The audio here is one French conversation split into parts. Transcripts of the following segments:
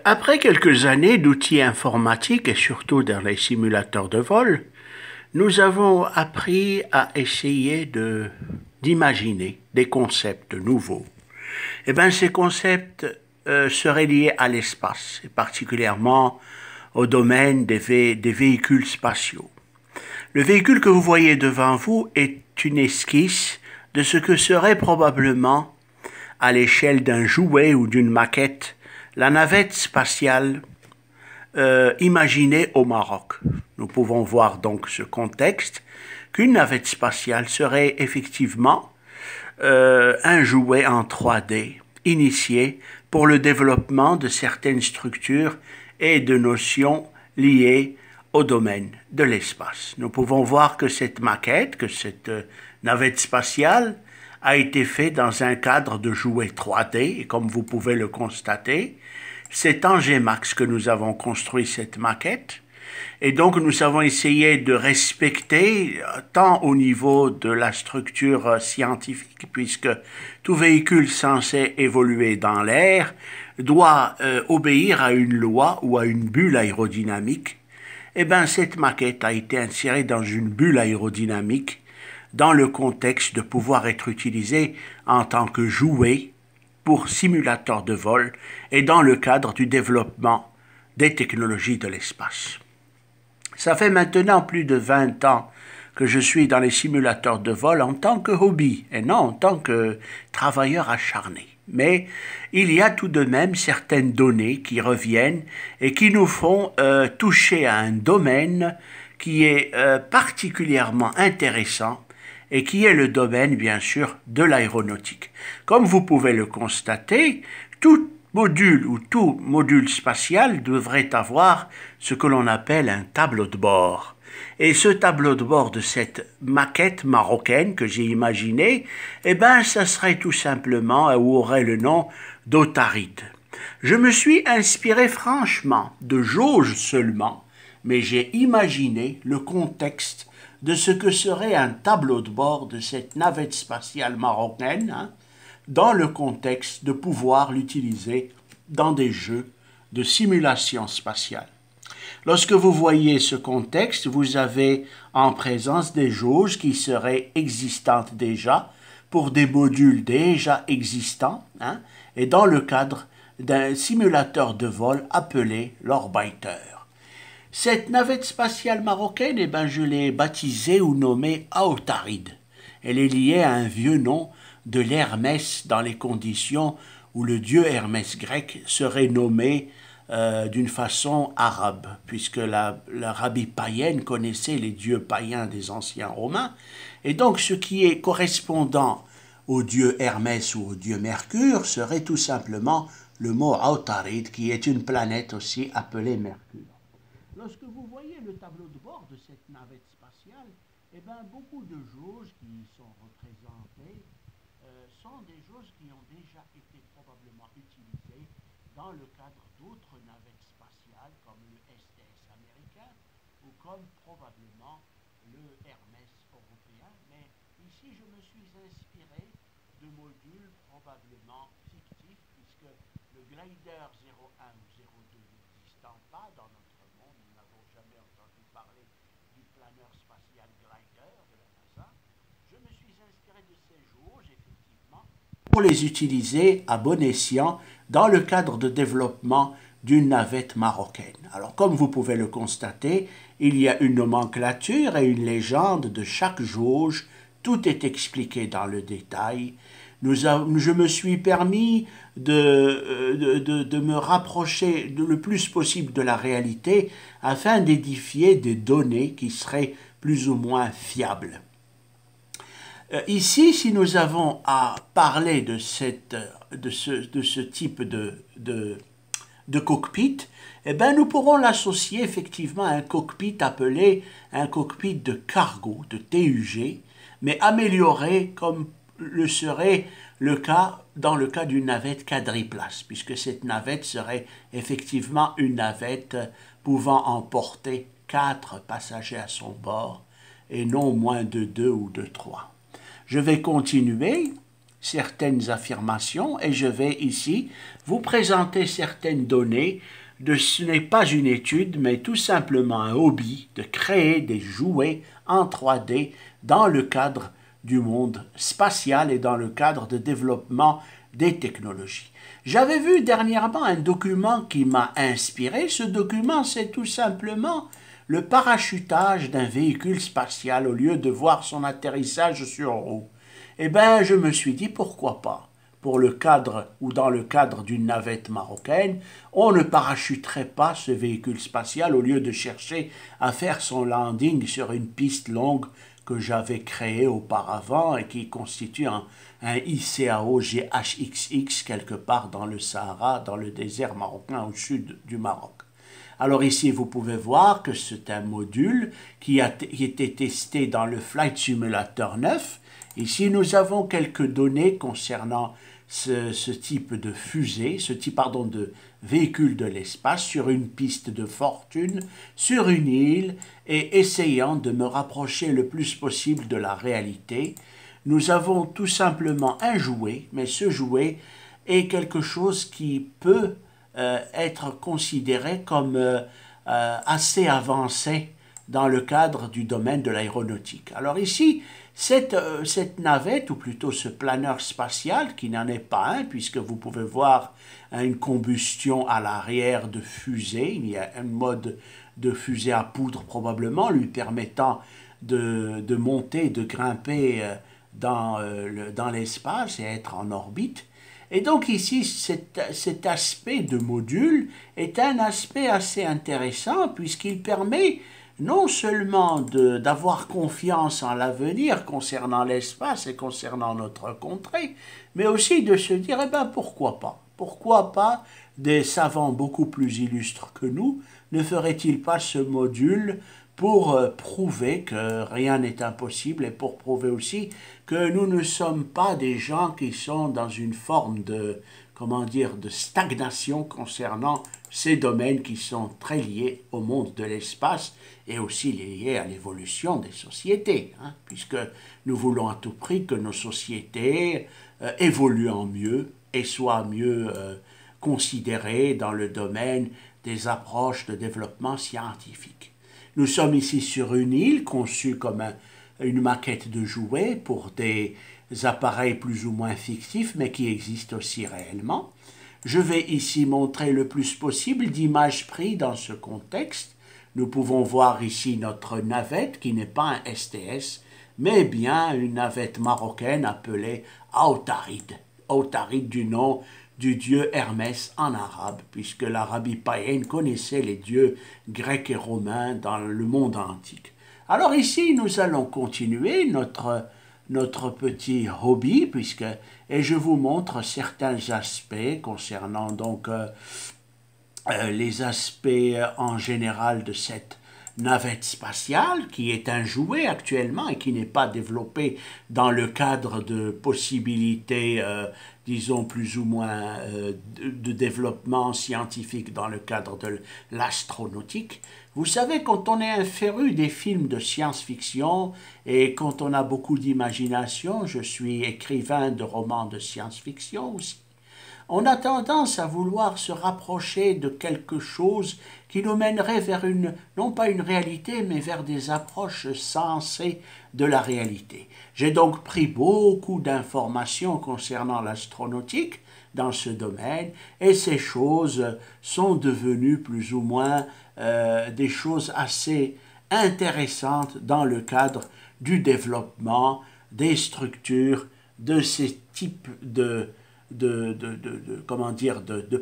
Après quelques années d'outils informatiques et surtout dans les simulateurs de vol, nous avons appris à essayer d'imaginer des concepts nouveaux. Eh bien, ces concepts seraient liés à l'espace, et particulièrement au domaine des véhicules spatiaux. Le véhicule que vous voyez devant vous est une esquisse de ce que serait probablement, à l'échelle d'un jouet ou d'une maquette, la navette spatiale imaginée au Maroc. Nous pouvons voir donc ce contexte qu'une navette spatiale serait effectivement un jouet en 3D initié pour le développement de certaines structures et de notions liées au domaine de l'espace. Nous pouvons voir que cette maquette, que cette navette spatiale a été faite dans un cadre de jouet 3D et comme vous pouvez le constater, c'est en Gmax que nous avons construit cette maquette. Et donc nous avons essayé de respecter, tant au niveau de la structure scientifique, puisque tout véhicule censé évoluer dans l'air doit obéir à une loi ou à une bulle aérodynamique. Eh bien, cette maquette a été insérée dans une bulle aérodynamique dans le contexte de pouvoir être utilisée en tant que jouet pour simulateur de vol et dans le cadre du développement des technologies de l'espace. Ça fait maintenant plus de 20 ans que je suis dans les simulateurs de vol en tant que hobby et non en tant que travailleur acharné. Mais il y a tout de même certaines données qui reviennent et qui nous font toucher à un domaine qui est particulièrement intéressant et qui est le domaine, bien sûr, de l'aéronautique. Comme vous pouvez le constater, tout module ou tout module spatial devrait avoir ce que l'on appelle un tableau de bord. Et ce tableau de bord de cette maquette marocaine que j'ai imaginée, eh bien, ça serait tout simplement, ou aurait le nom d'Otaride. Je me suis inspiré franchement de jauge seulement, mais j'ai imaginé le contexte de ce que serait un tableau de bord de cette navette spatiale marocaine, dans le contexte de pouvoir l'utiliser dans des jeux de simulation spatiale. Lorsque vous voyez ce contexte, vous avez en présence des jauges qui seraient existantes déjà pour des modules déjà existants et dans le cadre d'un simulateur de vol appelé l'Orbiter. Cette navette spatiale marocaine, eh ben, je l'ai baptisée ou nommée Aotaride. Elle est liée à un vieux nom de l'Hermès dans les conditions où le dieu Hermès grec serait nommé d'une façon arabe, puisque l'Arabie païenne connaissait les dieux païens des anciens Romains, et donc ce qui est correspondant au dieu Hermès ou au dieu Mercure serait tout simplement le mot Aotaride, qui est une planète aussi appelée Mercure. Lorsque vous voyez le tableau de bord de cette navette spatiale, eh bien, beaucoup de jauges qui sont représentées sont des jauges qui ont déjà été probablement utilisées dans le cadre d'autres navettes spatiales comme le STS américain ou comme probablement le Hermès européen. Mais ici, je me suis inspiré de modules probablement fictifs puisque le glider 01 ou 02 n'existant pas dans notre monde, nous n'avons jamais entendu parler du planeur spatial glider de la NASA, je me suis inspiré de ces jauges, effectivement, pour les utiliser à bon escient dans le cadre de développement d'une navette marocaine. Alors, comme vous pouvez le constater, il y a une nomenclature et une légende de chaque jauge. Tout est expliqué dans le détail. Je me suis permis de me rapprocher le plus possible de la réalité afin d'édifier des données qui seraient plus ou moins fiables. Ici, si nous avons à parler de ce type de cockpit, eh bien, nous pourrons l'associer effectivement à un cockpit appelé un cockpit de cargo, de TUG, mais amélioré comme le serait le cas dans le cas d'une navette quadriplace, puisque cette navette serait effectivement une navette pouvant emporter 4 passagers à son bord et non moins de 2 ou de 3. Je vais continuer. certaines affirmations et je vais ici vous présenter certaines données. Ce n'est pas une étude, mais tout simplement un hobby de créer des jouets en 3D dans le cadre du monde spatial et dans le cadre de développement des technologies. J'avais vu dernièrement un document qui m'a inspiré. Ce document, c'est tout simplement le parachutage d'un véhicule spatial au lieu de voir son atterrissage sur roue. Eh bien, je me suis dit, pourquoi pas? Pour le cadre ou dans le cadre d'une navette marocaine, on ne parachuterait pas ce véhicule spatial au lieu de chercher à faire son landing sur une piste longue que j'avais créée auparavant et qui constitue un ICAO GHXX quelque part dans le Sahara, dans le désert marocain au sud du Maroc. Alors ici, vous pouvez voir que c'est un module qui a été testé dans le Flight Simulator 9. Ici, nous avons quelques données concernant ce type de fusée, de véhicule de l'espace sur une piste de fortune, sur une île, et essayant de me rapprocher le plus possible de la réalité. Nous avons tout simplement un jouet, mais ce jouet est quelque chose qui peut être considéré comme assez avancé dans le cadre du domaine de l'aéronautique. Alors ici, cette navette, ou plutôt ce planeur spatial, qui n'en est pas un, puisque vous pouvez voir une combustion à l'arrière de fusée, il y a un mode de fusée à poudre probablement, lui permettant de monter, de grimper dans l'espace et être en orbite. Et donc ici, cet aspect de module est un aspect assez intéressant puisqu'il permet non seulement d'avoir confiance en l'avenir concernant l'espace et concernant notre contrée, mais aussi de se dire, eh bien, pourquoi pas? Pourquoi pas des savants beaucoup plus illustres que nous ne feraient-ils pas ce module pour prouver que rien n'est impossible et pour prouver aussi que nous ne sommes pas des gens qui sont dans une forme de stagnation concernant ces domaines qui sont très liés au monde de l'espace et aussi liés à l'évolution des sociétés, puisque nous voulons à tout prix que nos sociétés évoluent en mieux et soient mieux considérées dans le domaine des approches de développement scientifique. Nous sommes ici sur une île conçue comme une maquette de jouets pour des appareils plus ou moins fictifs, mais qui existent aussi réellement. Je vais ici montrer le plus possible d'images prises dans ce contexte. Nous pouvons voir ici notre navette, qui n'est pas un STS, mais bien une navette marocaine appelée Aotarid. Aotarid du nom du dieu Hermès en arabe, puisque l'Arabie païenne connaissait les dieux grecs et romains dans le monde antique. Alors ici, nous allons continuer notre petit hobby, et je vous montre certains aspects concernant donc les aspects en général de cette navette spatiale, qui est un jouet actuellement et qui n'est pas développé dans le cadre de possibilités, disons plus ou moins de développement scientifique dans le cadre de l'astronautique. Vous savez, quand on est un féru des films de science-fiction et quand on a beaucoup d'imagination, je suis écrivain de romans de science-fiction aussi, on a tendance à vouloir se rapprocher de quelque chose qui nous mènerait vers non pas une réalité, mais vers des approches sensées de la réalité. J'ai donc pris beaucoup d'informations concernant l'astronautique dans ce domaine, et ces choses sont devenues plus ou moins des choses assez intéressantes dans le cadre du développement des structures de ces types de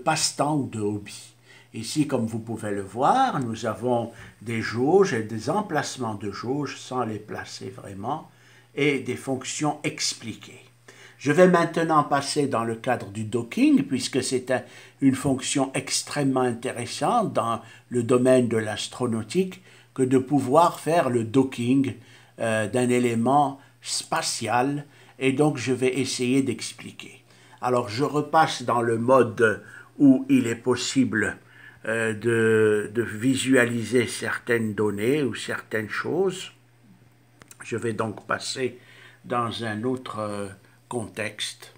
passe-temps ou de hobby. Ici, comme vous pouvez le voir, nous avons des jauges et des emplacements de jauges sans les placer vraiment et des fonctions expliquées. Je vais maintenant passer dans le cadre du docking puisque c'est une fonction extrêmement intéressante dans le domaine de l'astronautique que de pouvoir faire le docking d'un élément spatial et donc je vais essayer d'expliquer. Alors, je repasse dans le mode où il est possible de visualiser certaines données ou certaines choses. Je vais donc passer dans un autre contexte.